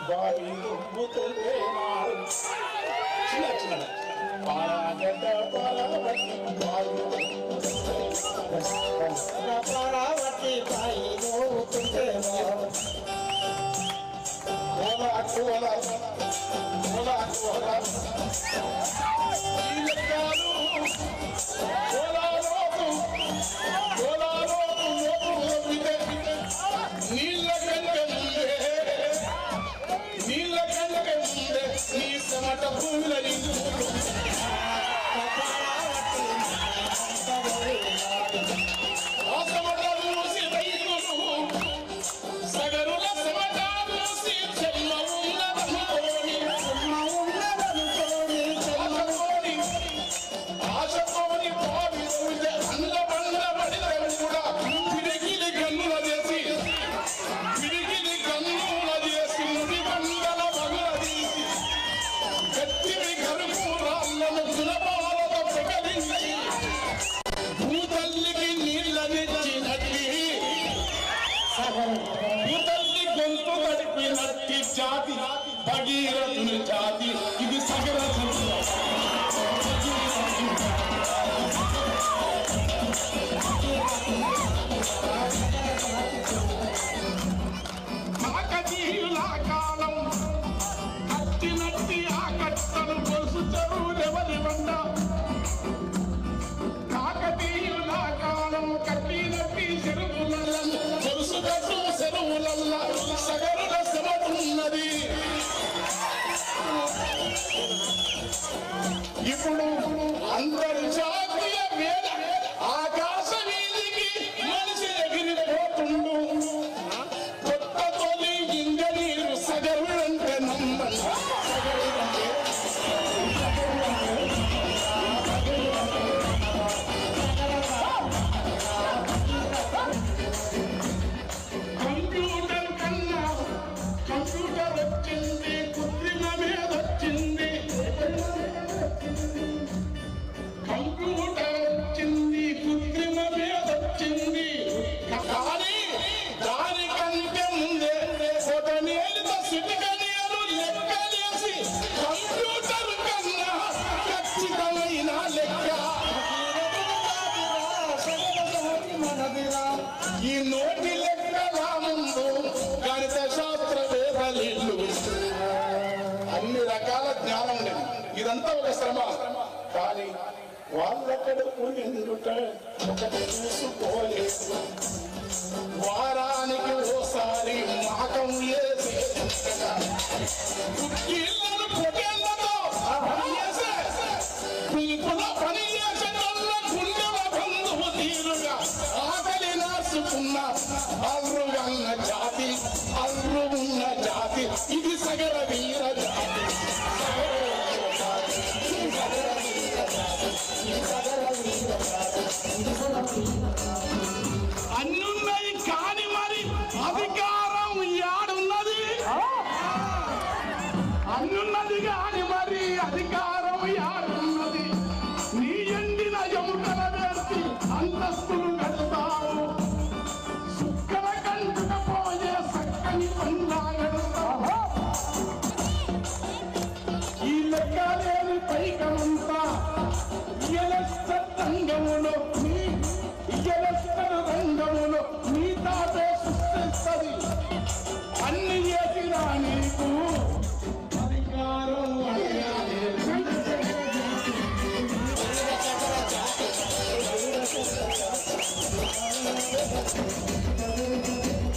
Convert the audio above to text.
బావి దుబ్బుతుంటే చిన్న చిన్న పారాగడ్డ పారావతి పారావతి బాయి నోతుంటే నీళ్ళ కంటే ముందే నీ సమట భూములని మూసి రైతులు సగరుల సమట మూసి జన్మ ఆశతోని బావి అంద బండ పడితే కూడా పిడికిలి గన్నుల చేసి ముడి బండల పగులది గట్టివి గరుపు రాళ్ళను దులపాలతో ప్రకటించి భూతల్లికి నీళ్ళనిచ్చినట్టి భూతల్లి గొంతు గడిపినట్టి జాతి భగీరథుని జాతి ఇది సగర కాకతీయుల కాలం కట్టినట్టి ఆ కట్టలు పొలుసు చెరువులెవరి వండ కాకతీయుల కాలం కట్టినట్టి చెరువులల్ల పొలుసు చెరువులల్ల సగరుల సమతున్నది ఇప్పుడు అంతర్జాతీయ వేద ఆకాశ వీధికి మనిషి ఎగిరిపోతుండు కొత్త తొలి ఇంజనీరు సగరుడంటే నమ్మండి కంప్యూటర్ కన్నా కంప్యూటర్ వచ్చింది కృత్రిమ మీద వచ్చింది కంప్యూటర్ వచ్చింది కృత్రిమ మీద వచ్చింది కానీ దానికంటే ముందే కొటనేలిత సిటికనేలు లెక్కలేసి కంప్యూటర్ కన్నా ఖచ్చితమైన లెక్క ఈ నోటి లెక్కల ముందు గణిత శాస్త్ర వేదలిల్లు అన్ని రకాల జ్ఞానం ఉండేది ఇదంతా ఒక శ్రమ కానీ వాళ్ళక్కడ ఉండుట ఒకటి చూసుకోలేదు వారానికి ఓసారి మాకం వేసి పొటేళ్లతో కుంకుల పని చేసేటల్ల గుండెల బంధువు తీరుగా ఆకలి నాసుకున్న అల్లుగన్న జాతి అల్లు ఉన్న జాతి ఇది సగర వీర జాతి అన్నున్నది కాని మరి అధికారం యాడున్నది అన్నున్నది కాని మరి అధికారం